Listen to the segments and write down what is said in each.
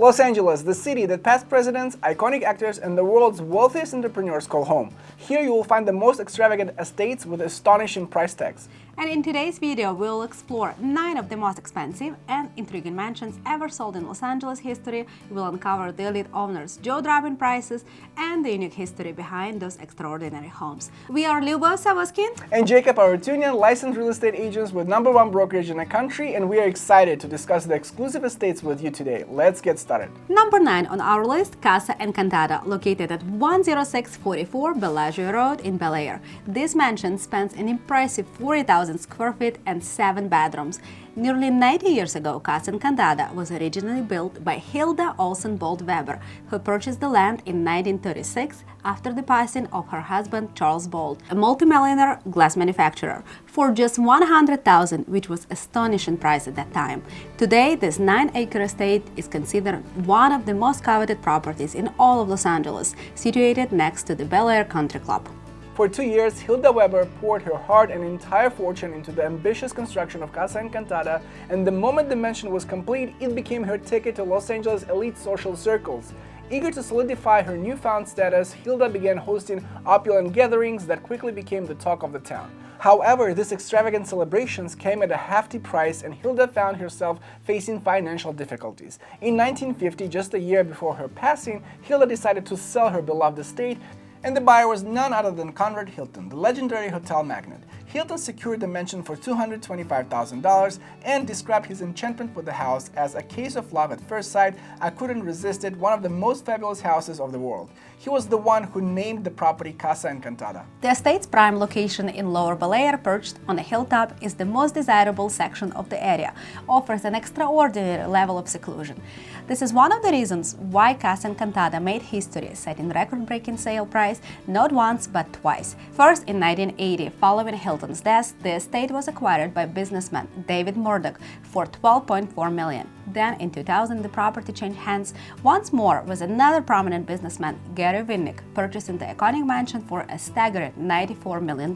Los Angeles, the city that past presidents, iconic actors, and the world's wealthiest entrepreneurs call home. Here you will find the most extravagant estates with astonishing price tags. And in today's video, we'll explore 9 of the most expensive and intriguing mansions ever sold in Los Angeles history. We'll uncover the elite owners' jaw-dropping prices and the unique history behind those extraordinary homes. We are Lyuba Savoskin and Jacob Aretunian, licensed real estate agents with #1 brokerage in the country, and we are excited to discuss the exclusive estates with you today. Let's get started. Number 9 on our list, Casa Encantada, located at 10644 Bellagio Road in Bel Air. This mansion spans an impressive 40,000 square feet and 7 bedrooms. Nearly 90 years ago, Casa Encantada was originally built by Hilda Olsen Bolt Weber, who purchased the land in 1936 after the passing of her husband Charles Bolt, a multimillionaire glass manufacturer, for just $100,000, which was astonishing price at that time. Today, this 9-acre estate is considered one of the most coveted properties in all of Los Angeles, situated next to the Bel Air Country Club. For 2 years, Hilda Weber poured her heart and entire fortune into the ambitious construction of Casa Encantada, and the moment the mansion was complete, it became her ticket to Los Angeles' elite social circles. Eager to solidify her newfound status, Hilda began hosting opulent gatherings that quickly became the talk of the town. However, these extravagant celebrations came at a hefty price, and Hilda found herself facing financial difficulties. In 1950, just a year before her passing, Hilda decided to sell her beloved estate, and the buyer was none other than Conrad Hilton, the legendary hotel magnate. Hilton secured the mansion for $225,000 and described his enchantment with the house as a case of love at first sight. I couldn't resist it, one of the most fabulous houses of the world. He was the one who named the property Casa Encantada. The estate's prime location in Lower Bel Air, perched on a hilltop, is the most desirable section of the area, offers an extraordinary level of seclusion. This is one of the reasons why Casa Encantada made history, setting record-breaking sale price not once but twice. First, in 1980, following Hilton's death, the estate was acquired by businessman David Murdoch for $12.4 million. Then, in 2000, the property changed hands once more with another prominent businessman, Gary Winnick, purchasing the iconic mansion for a staggering $94 million.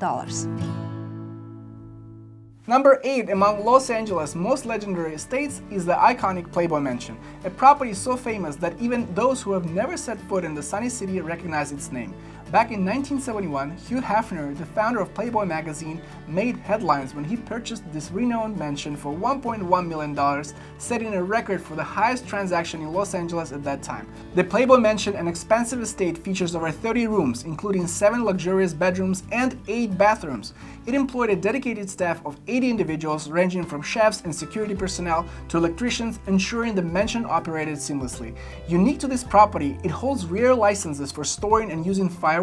Number 8 among Los Angeles' most legendary estates is the iconic Playboy Mansion, a property so famous that even those who have never set foot in the sunny city recognize its name. Back in 1971, Hugh Hefner, the founder of Playboy magazine, made headlines when he purchased this renowned mansion for $1.1 million, setting a record for the highest transaction in Los Angeles at that time. The Playboy Mansion, an expansive estate, features over 30 rooms, including 7 luxurious bedrooms and 8 bathrooms. It employed a dedicated staff of 80 individuals, ranging from chefs and security personnel to electricians, ensuring the mansion operated seamlessly. Unique to this property, it holds rare licenses for storing and using fireworks,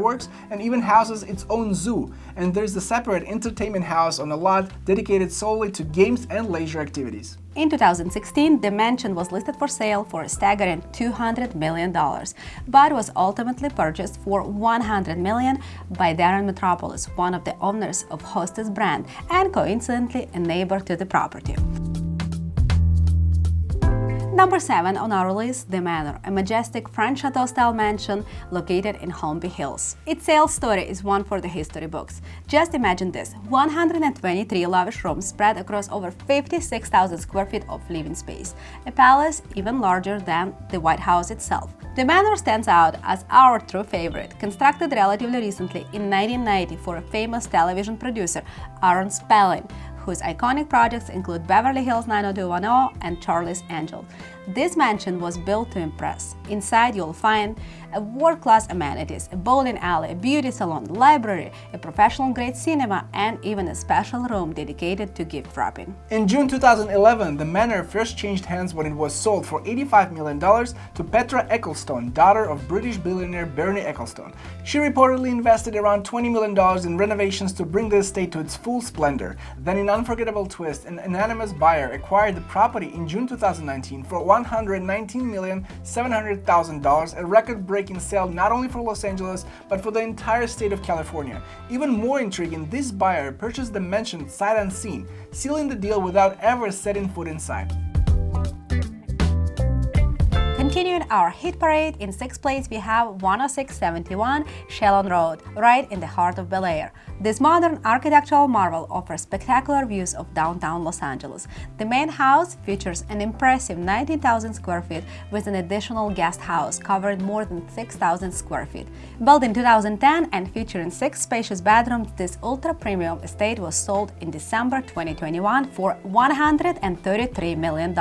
and even houses its own zoo. And there's a separate entertainment house on a lot dedicated solely to games and leisure activities. In 2016, the mansion was listed for sale for a staggering $200 million, but was ultimately purchased for $100 million by Darren Metropolis, one of the owners of Hostess brand, and coincidentally a neighbor to the property. Number 7 on our list, the Manor, a majestic French chateau-style mansion located in Beverly Hills. Its sales story is one for the history books. Just imagine this: 123 lavish rooms spread across over 56,000 square feet of living space, a palace even larger than the White House itself. The Manor stands out as our true favorite, constructed relatively recently in 1990 for a famous television producer, Aaron Spelling, whose iconic projects include Beverly Hills 90210 and Charlie's Angels. This mansion was built to impress. Inside you'll find a world-class amenities, a bowling alley, a beauty salon, library, a professional-grade cinema, and even a special room dedicated to gift wrapping. In June 2011, the Manor first changed hands when it was sold for $85 million to Petra Ecclestone, daughter of British billionaire Bernie Ecclestone. She reportedly invested around $20 million in renovations to bring the estate to its full splendor. Then, in an unforgettable twist, an anonymous buyer acquired the property in June 2019 for $119,700,000, a record-breaking sale not only for Los Angeles but for the entire state of California. Even more intriguing, this buyer purchased the mansion sight unseen, sealing the deal without ever setting foot inside. Continuing our hit parade, in 6th place we have 10671 Chalon Road, right in the heart of Bel Air. This modern architectural marvel offers spectacular views of downtown Los Angeles. The main house features an impressive 19,000 square feet with an additional guest house covering more than 6,000 square feet. Built in 2010 and featuring 6 spacious bedrooms, this ultra-premium estate was sold in December 2021 for $133 million.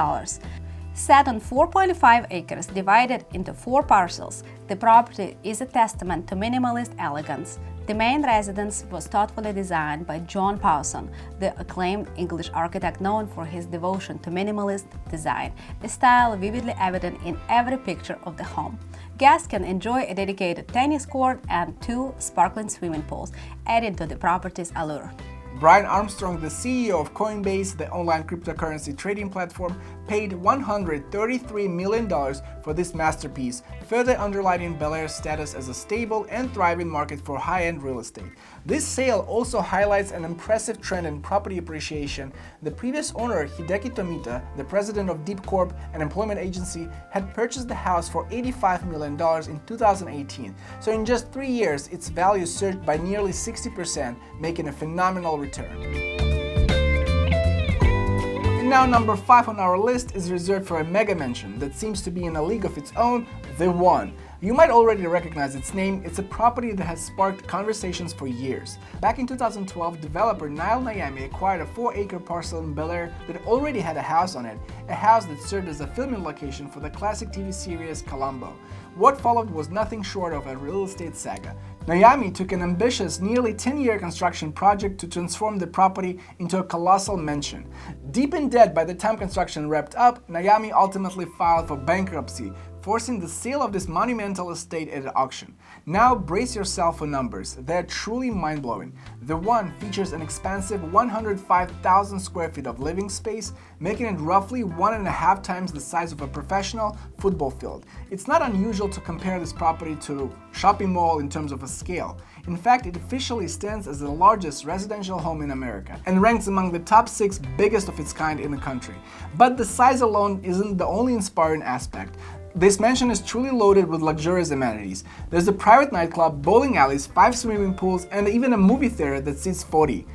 Set on 4.5 acres divided into 4 parcels, the property is a testament to minimalist elegance. The main residence was thoughtfully designed by John Pawson, the acclaimed English architect known for his devotion to minimalist design, a style vividly evident in every picture of the home. Guests can enjoy a dedicated tennis court and 2 sparkling swimming pools, adding to the property's allure. Brian Armstrong, the CEO of Coinbase, the online cryptocurrency trading platform, paid $133 million for this masterpiece, further underlining Bel Air's status as a stable and thriving market for high-end real estate. This sale also highlights an impressive trend in property appreciation. The previous owner, Hideki Tomita, the president of Deep Corp, an employment agency, had purchased the house for $85 million in 2018. So in just 3 years, its value surged by nearly 60%, making a phenomenal return. And now number 5 on our list is reserved for a mega mansion that seems to be in a league of its own, The One. You might already recognize its name. It's a property that has sparked conversations for years. Back in 2012, developer Niall Naomi acquired a 4-acre parcel in Bel Air that already had a house on it, a house that served as a filming location for the classic TV series Columbo. What followed was nothing short of a real estate saga. Naomi took an ambitious, nearly 10-year construction project to transform the property into a colossal mansion. Deep in debt by the time construction wrapped up, Naomi ultimately filed for bankruptcy, forcing the sale of this monumental estate at an auction. Now brace yourself for numbers. They're truly mind-blowing. The One features an expansive 105,000 square feet of living space, making it roughly 1.5 times the size of a professional football field. It's not unusual to compare this property to a shopping mall in terms of a scale. In fact, it officially stands as the largest residential home in America and ranks among the top 6 biggest of its kind in the country. But the size alone isn't the only inspiring aspect. This mansion is truly loaded with luxurious amenities. There's a private nightclub, bowling alleys, 5 swimming pools, and even a movie theater that seats 40.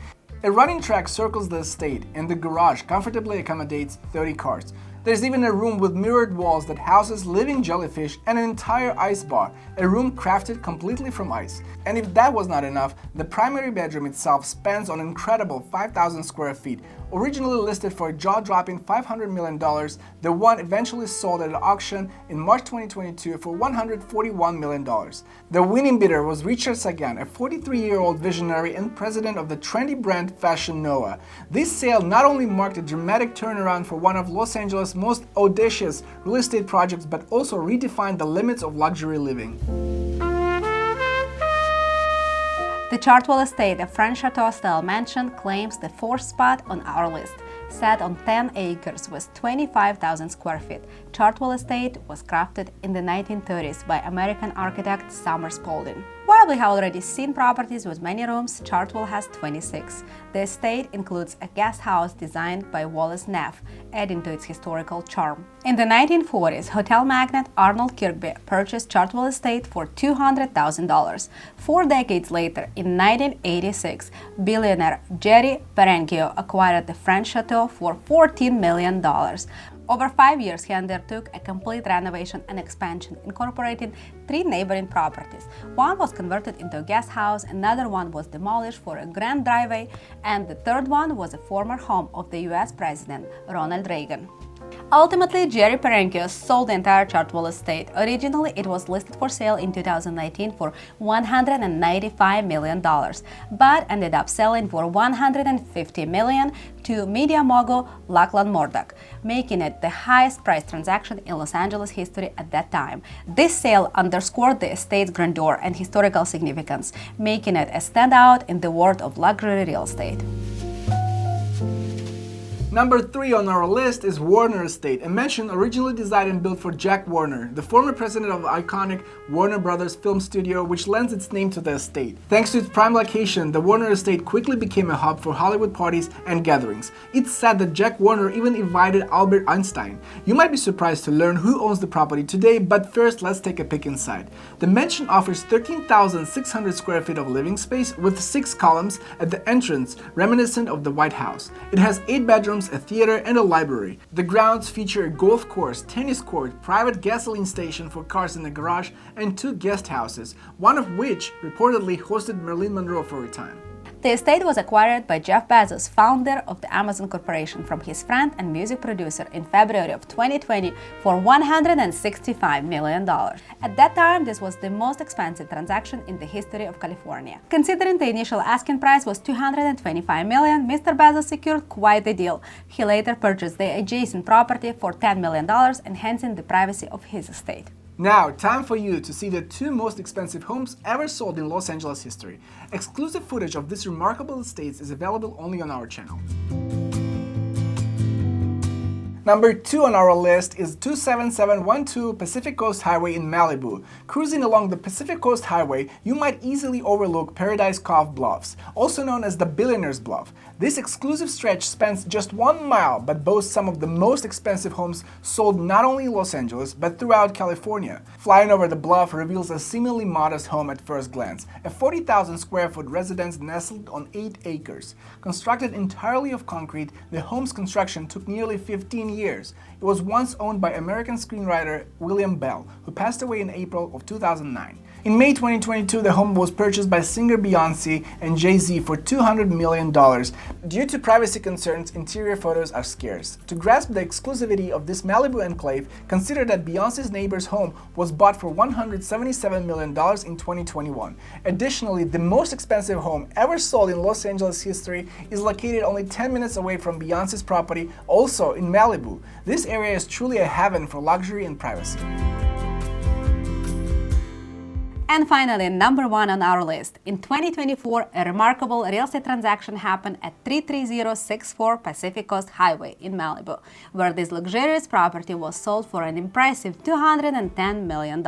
A running track circles the estate, and the garage comfortably accommodates 30 cars. There's even a room with mirrored walls that houses living jellyfish and an entire ice bar, a room crafted completely from ice. And if that was not enough, the primary bedroom itself spans an incredible 5,000 square feet. Originally listed for a jaw-dropping $500 million, The One eventually sold at an auction in March 2022 for $141 million. The winning bidder was Richard Sagan, a 43-year-old visionary and president of the trendy brand Fashion Noah. This sale not only marked a dramatic turnaround for one of Los Angeles' most audacious real estate projects, but also redefined the limits of luxury living. The Chartwell Estate, a French chateau-style mansion, claims the 4th spot on our list. Set on 10 acres with 25,000 square feet, Chartwell Estate was crafted in the 1930s by American architect Summer Spalding. While we have already seen properties with many rooms, Chartwell has 26. The estate includes a guest house designed by Wallace Neff, adding to its historical charm. In the 1940s, hotel magnate Arnold Kirkby purchased Chartwell Estate for $200,000. 4 decades later, in 1986, billionaire Jerry Perencchio acquired the French chateau for $14 million. Over 5 years, he undertook a complete renovation and expansion, incorporating 3 neighboring properties. One was converted into a guest house, another one was demolished for a grand driveway, and the third one was a former home of the US President, Ronald Reagan. Ultimately, Jerry Perencchio sold the entire Chartwell estate. Originally, it was listed for sale in 2019 for $195 million, but ended up selling for $150 million to media mogul Lachlan Murdoch, making it the highest priced transaction in Los Angeles history at that time. This sale underscored the estate's grandeur and historical significance, making it a standout in the world of luxury real estate. Number 3 on our list is Warner Estate, a mansion originally designed and built for Jack Warner, the former president of the iconic Warner Brothers film studio, which lends its name to the estate. Thanks to its prime location, the Warner Estate quickly became a hub for Hollywood parties and gatherings. It's said that Jack Warner even invited Albert Einstein. You might be surprised to learn who owns the property today, but first let's take a peek inside. The mansion offers 13,600 square feet of living space with 6 columns at the entrance, reminiscent of the White House. It has 8 bedrooms, a theater, and a library. The grounds feature a golf course, tennis court, private gasoline station for cars in the garage, and 2 guest houses, one of which reportedly hosted Marilyn Monroe for a time. The estate was acquired by Jeff Bezos, founder of the Amazon Corporation, from his friend and music producer in February of 2020 for $165 million. At that time, this was the most expensive transaction in the history of California. Considering the initial asking price was $225 million, Mr. Bezos secured quite the deal. He later purchased the adjacent property for $10 million, enhancing the privacy of his estate. Now, time for you to see the 2 most expensive homes ever sold in Los Angeles history. Exclusive footage of these remarkable estates is available only on our channel. Number 2 on our list is 27712 Pacific Coast Highway in Malibu. Cruising along the Pacific Coast Highway, you might easily overlook Paradise Cove Bluffs, also known as the Billionaire's Bluff. This exclusive stretch spans just 1 mile but boasts some of the most expensive homes sold not only in Los Angeles but throughout California. Flying over the bluff reveals a seemingly modest home at first glance, a 40,000 square foot residence nestled on 8 acres. Constructed entirely of concrete, the home's construction took nearly 15 years. It was once owned by American screenwriter William Bell, who passed away in April of 2009. In May 2022, the home was purchased by singer Beyoncé and Jay-Z for $200 million. Due to privacy concerns, interior photos are scarce. To grasp the exclusivity of this Malibu enclave, consider that Beyoncé's neighbor's home was bought for $177 million in 2021. Additionally, the most expensive home ever sold in Los Angeles history is located only 10 minutes away from Beyoncé's property, also in Malibu. This area is truly a heaven for luxury and privacy. And finally, number 1 on our list. In 2024, a remarkable real estate transaction happened at 33064 Pacific Coast Highway in Malibu, where this luxurious property was sold for an impressive $210 million.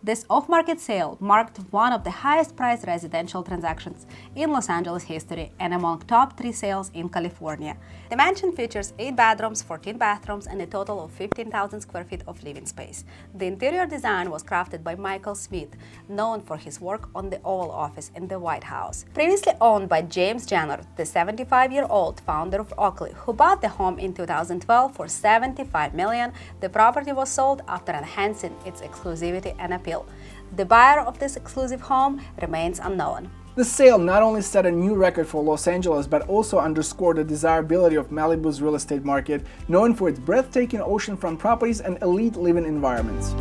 This off-market sale marked one of the highest-priced residential transactions in Los Angeles history and among top 3 sales in California. The mansion features 8 bedrooms, 14 bathrooms, and a total of 15,000 square feet of living space. The interior design was crafted by Michael Smith, known for his work on the Oval Office in the White House. Previously owned by James Jenner, the 75-year-old founder of Oakley, who bought the home in 2012 for $75 million, the property was sold after enhancing its exclusivity and appeal. The buyer of this exclusive home remains unknown. The sale not only set a new record for Los Angeles but also underscored the desirability of Malibu's real estate market, known for its breathtaking oceanfront properties and elite living environments.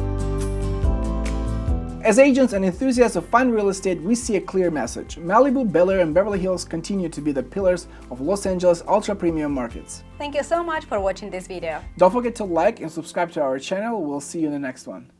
As agents and enthusiasts of fine real estate, we see a clear message. Malibu, Bel Air, and Beverly Hills continue to be the pillars of Los Angeles ultra-premium markets. Thank you so much for watching this video. Don't forget to like and subscribe to our channel. We'll see you in the next one.